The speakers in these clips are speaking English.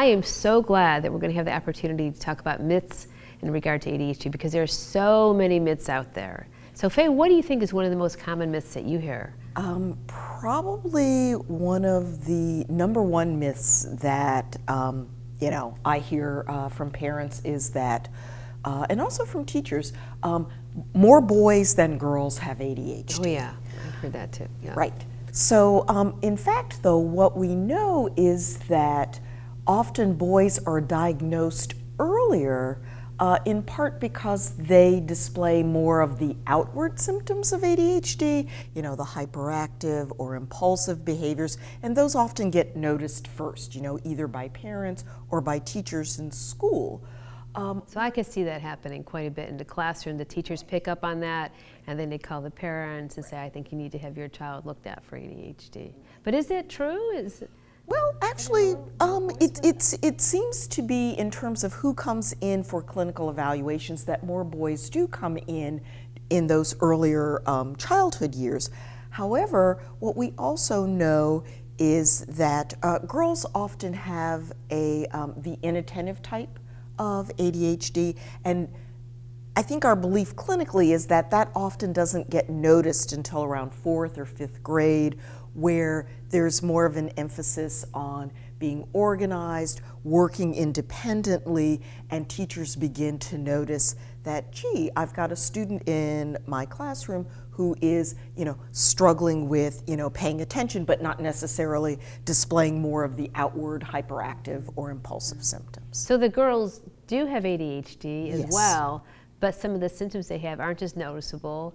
I am so glad that we're going to have the opportunity to talk about myths in regard to ADHD, because there are so many myths out there. So Faye, what do you think is one of the most common myths that you hear? Probably one of the number one myths that I hear from parents is that, and also from teachers, more boys than girls have ADHD. Oh yeah, I've heard that too. Yeah. Right. So in fact, though, what we know is that often boys are diagnosed earlier, in part because they display more of the outward symptoms of ADHD, the hyperactive or impulsive behaviors, and those often get noticed first, either by parents or by teachers in school. So I can see that happening quite a bit in the classroom. The teachers pick up on that, and then they call the parents and say, I think you need to have your child looked at for ADHD. But is it true? Well, actually, it seems to be, in terms of who comes in for clinical evaluations, that more boys do come in those earlier childhood years. However, what we also know is that girls often have the inattentive type of ADHD, and I think our belief clinically is that that often doesn't get noticed until around 4th or 5th grade, where there's more of an emphasis on being organized, working independently, and teachers begin to notice that, gee, I've got a student in my classroom who is, struggling with, paying attention, but not necessarily displaying more of the outward hyperactive or impulsive symptoms. So the girls do have ADHD as Yes. well, but some of the symptoms they have aren't as noticeable.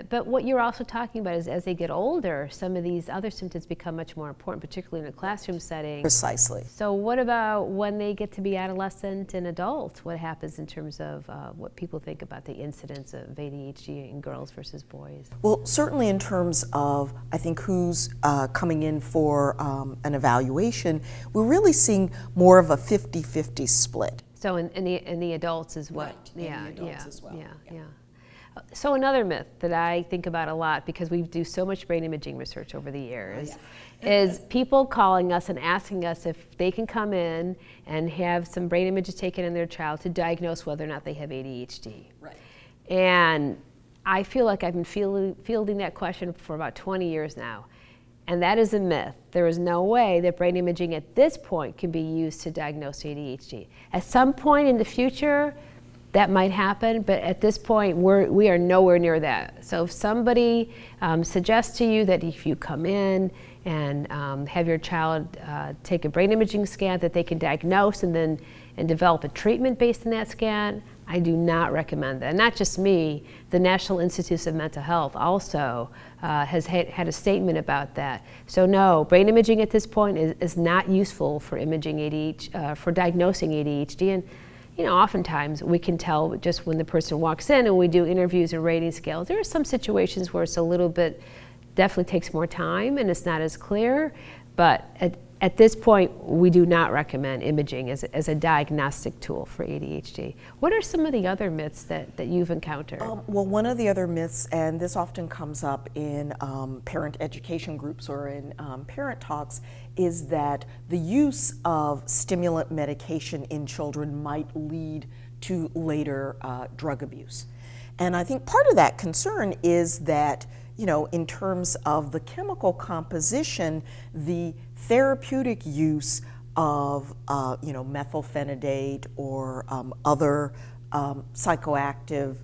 But what you're also talking about is, as they get older, some of these other symptoms become much more important, particularly in a classroom setting. Precisely. So what about when they get to be adolescent and adult? What happens in terms of what people think about the incidence of ADHD in girls versus boys? Well, certainly in terms of, I think, who's coming in for an evaluation, we're really seeing more of a 50-50 split. So in the adults is what? Right, in the adults as well. Yeah. So another myth that I think about a lot, because we do so much brain imaging research over the years, is people calling us and asking us if they can come in and have some brain images taken in their child to diagnose whether or not they have ADHD. Right. And I feel like I've been fielding that question for about 20 years now. And that is a myth. There is no way that brain imaging at this point can be used to diagnose ADHD. At some point in the future, that might happen, but at this point, we are nowhere near that. So if somebody suggests to you that if you come in and have your child take a brain imaging scan, that they can diagnose and develop a treatment based on that scan, I do not recommend that. And not just me, the National Institutes of Mental Health also has had a statement about that. So no, brain imaging at this point is not useful for imaging ADHD, for diagnosing ADHD. And oftentimes we can tell just when the person walks in and we do interviews and rating scales. There are some situations where it's a little bit, definitely takes more time and it's not as clear, but at this point we do not recommend imaging as a diagnostic tool for ADHD. What are some of the other myths that you've encountered? Well, one of the other myths, and this often comes up in parent education groups or in parent talks, is that the use of stimulant medication in children might lead to later drug abuse. And I think part of that concern is that, in terms of the chemical composition, the therapeutic use of, methylphenidate or other psychoactive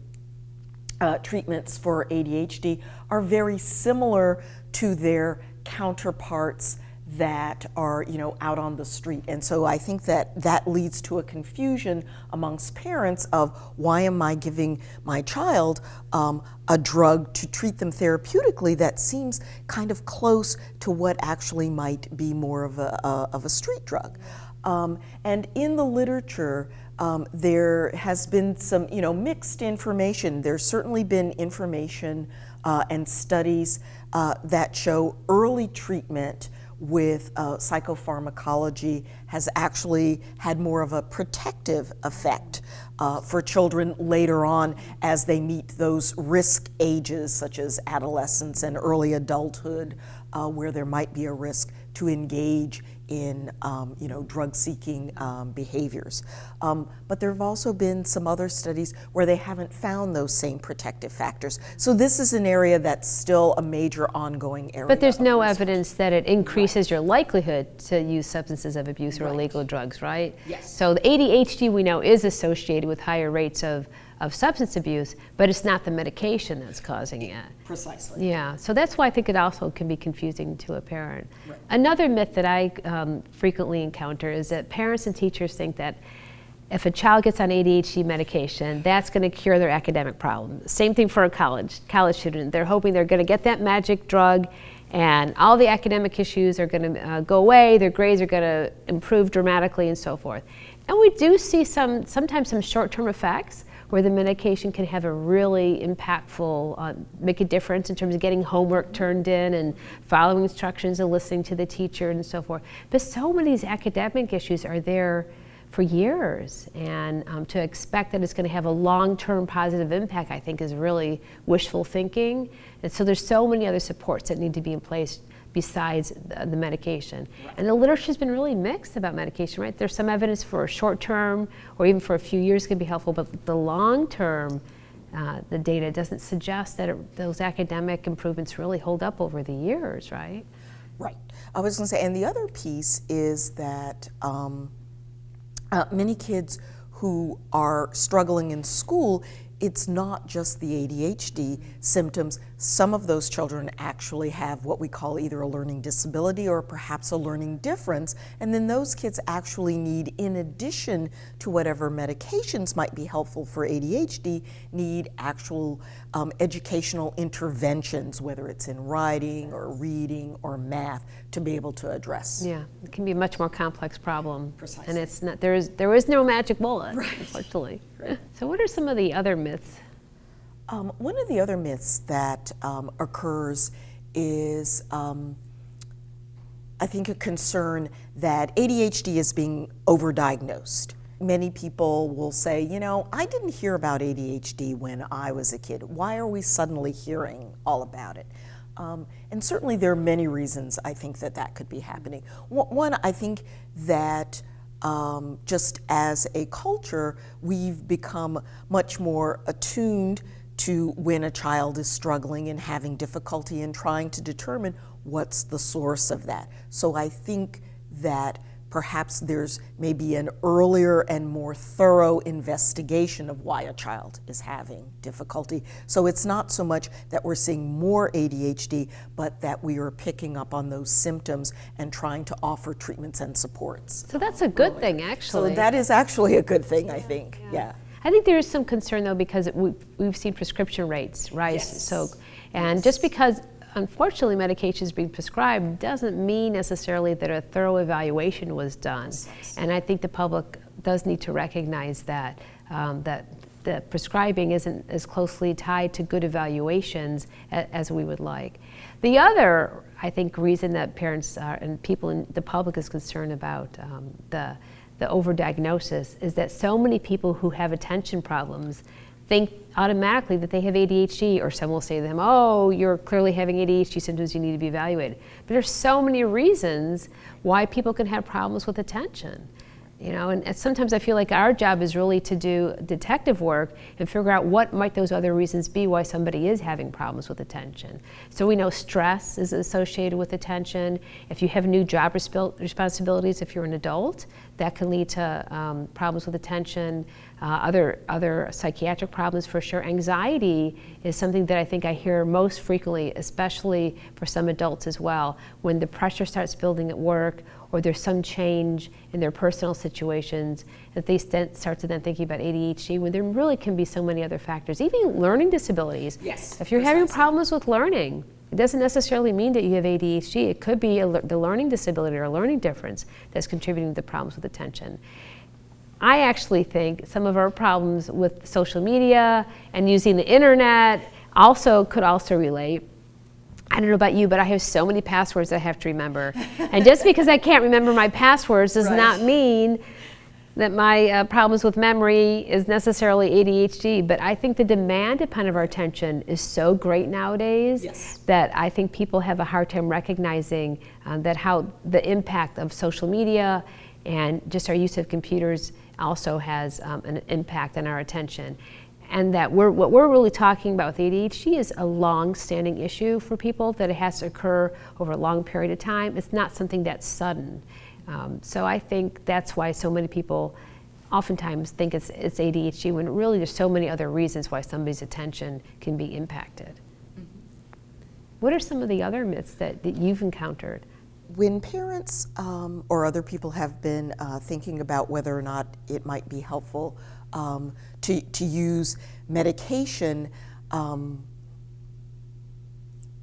treatments for ADHD are very similar to their counterparts that are, out on the street. And so I think that leads to a confusion amongst parents of, why am I giving my child a drug to treat them therapeutically that seems kind of close to what actually might be more of a street drug. And in the literature, there has been some, mixed information. There's certainly been information and studies that show early treatment with psychopharmacology has actually had more of a protective effect for children later on as they meet those risk ages such as adolescence and early adulthood, where there might be a risk to engage in drug-seeking behaviors. But there have also been some other studies where they haven't found those same protective factors. So this is an area that's still a major ongoing area. But there's no evidence that it increases your likelihood to use substances of abuse or illegal drugs, right? Yes. So the ADHD we know is associated with higher rates of substance abuse, but it's not the medication that's causing it. Precisely. Yeah, so that's why I think it also can be confusing to a parent. Right. Another myth that I frequently encounter is that parents and teachers think that if a child gets on ADHD medication, that's going to cure their academic problem. Same thing for a college student. They're hoping they're going to get that magic drug and all the academic issues are going to go away, their grades are going to improve dramatically and so forth. And we do see sometimes some short-term effects where the medication can have a really impactful, make a difference in terms of getting homework turned in and following instructions and listening to the teacher and so forth. But so many of these academic issues are there for years, and to expect that it's going to have a long-term positive impact, I think, is really wishful thinking. And so there's so many other supports that need to be in place besides the medication. Right. And the literature's been really mixed about medication, right? There's some evidence for a short term or even for a few years can be helpful, but the long term, the data doesn't suggest that those academic improvements really hold up over the years, right? Right. I was going to say, and the other piece is that many kids who are struggling in school, it's not just the ADHD symptoms. Some of those children actually have what we call either a learning disability or perhaps a learning difference, and then those kids actually need, in addition to whatever medications might be helpful for ADHD, need actual educational interventions, whether it's in writing or reading or math, to be able to address. Yeah, it can be a much more complex problem. Precisely. And it's not, there is no magic bullet, right, unfortunately. Right. So what are some of the other myths? One of the other myths that occurs is, I think, a concern that ADHD is being overdiagnosed. Many people will say, you know, I didn't hear about ADHD when I was a kid. Why are we suddenly hearing all about it? And certainly there are many reasons I think that could be happening. One, I think that just as a culture, we've become much more attuned to when a child is struggling and having difficulty in trying to determine what's the source of that. So I think that perhaps there's maybe an earlier and more thorough investigation of why a child is having difficulty. So it's not so much that we're seeing more ADHD, but that we are picking up on those symptoms and trying to offer treatments and supports. So that's a good thing, actually. So that is actually a good thing, I think, yeah. I think there is some concern, though, because we've seen prescription rates rise. Yes. So, and just because, unfortunately, medication is being prescribed doesn't mean necessarily that a thorough evaluation was done. And I think the public does need to recognize that, that the prescribing isn't as closely tied to good evaluations as we would like. The other, I think, reason that parents and people in the public is concerned about the overdiagnosis is that so many people who have attention problems think automatically that they have ADHD, or some will say to them, oh, you're clearly having ADHD symptoms, you need to be evaluated. But there's so many reasons why people can have problems with attention. You know, and sometimes I feel like our job is really to do detective work and figure out what might those other reasons be why somebody is having problems with attention. So we know stress is associated with attention. If you have new job responsibilities, if you're an adult, that can lead to problems with attention. Other psychiatric problems for sure. Anxiety is something that I think I hear most frequently, especially for some adults as well, when the pressure starts building at work or there's some change in their personal situations, that they start to then thinking about ADHD, when there really can be so many other factors. Even learning disabilities. Yes. If you're having problems with learning, it doesn't necessarily mean that you have ADHD. It could be the learning disability or a learning difference that's contributing to the problems with attention. I actually think some of our problems with social media and using the internet could also relate. I don't know about you, but I have so many passwords I have to remember. And just because I can't remember my passwords does not mean that my problems with memory is necessarily ADHD. But I think the demand upon our attention is so great nowadays that I think people have a hard time recognizing that how the impact of social media and just our use of computers also has an impact on our attention. And that what we're really talking about with ADHD is a long-standing issue for people, that it has to occur over a long period of time. It's not something that's sudden. So I think that's why so many people oftentimes think it's ADHD, when really there's so many other reasons why somebody's attention can be impacted. What are some of the other myths that you've encountered? When parents or other people have been thinking about whether or not it might be helpful to use medication,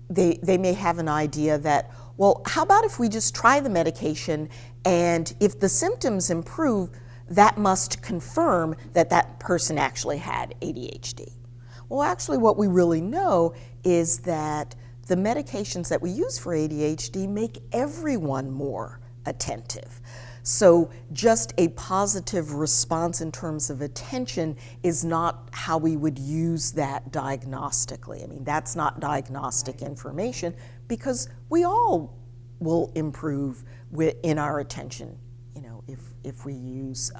they may have an idea that, well, how about if we just try the medication, and if the symptoms improve, that must confirm that that person actually had ADHD. Well, actually what we really know is that the medications that we use for ADHD make everyone more attentive. So just a positive response in terms of attention is not how we would use that diagnostically. I mean, that's not diagnostic information, because we all will improve in our attention, you know, if we use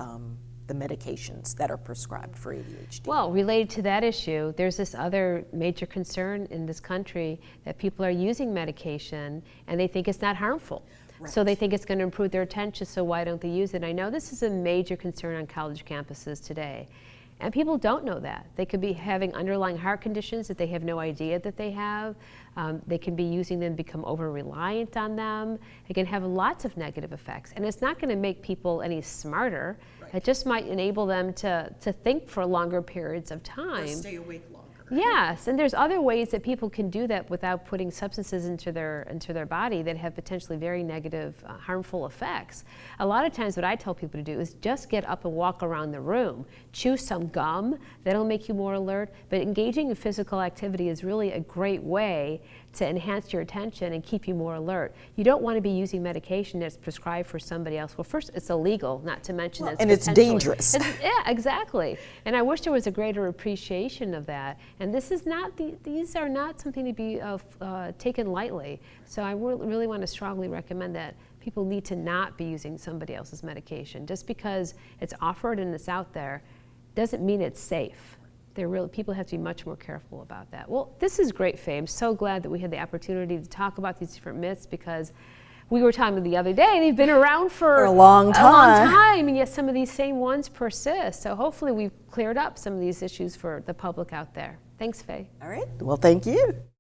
the medications that are prescribed for ADHD. Well, related to that issue, there's this other major concern in this country that people are using medication and they think it's not harmful. Right. So they think it's going to improve their attention, so why don't they use it? I know this is a major concern on college campuses today. And people don't know that. They could be having underlying heart conditions that they have no idea that they have. They can be using them, become over-reliant on them. It can have lots of negative effects. And it's not going to make people any smarter. Right. It just might enable them to think for longer periods of time. Or stay awake longer. Yes, and there's other ways that people can do that without putting substances into their body that have potentially very negative, harmful effects. A lot of times what I tell people to do is just get up and walk around the room. Chew some gum, that'll make you more alert, but engaging in physical activity is really a great way to enhance your attention and keep you more alert. You don't want to be using medication that's prescribed for somebody else. Well, first, it's illegal, not to mention that and it's dangerous. Yeah, exactly. And I wish there was a greater appreciation of that. And this is not, these are not something to be taken lightly. So I really want to strongly recommend that people need to not be using somebody else's medication. Just because it's offered and it's out there doesn't mean it's safe. People have to be much more careful about that. Well, this is great, Faye. I'm so glad that we had the opportunity to talk about these different myths, because we were talking the other day, they've been around for a long time, and yet some of these same ones persist. So hopefully we've cleared up some of these issues for the public out there. Thanks, Faye. All right. Well, thank you.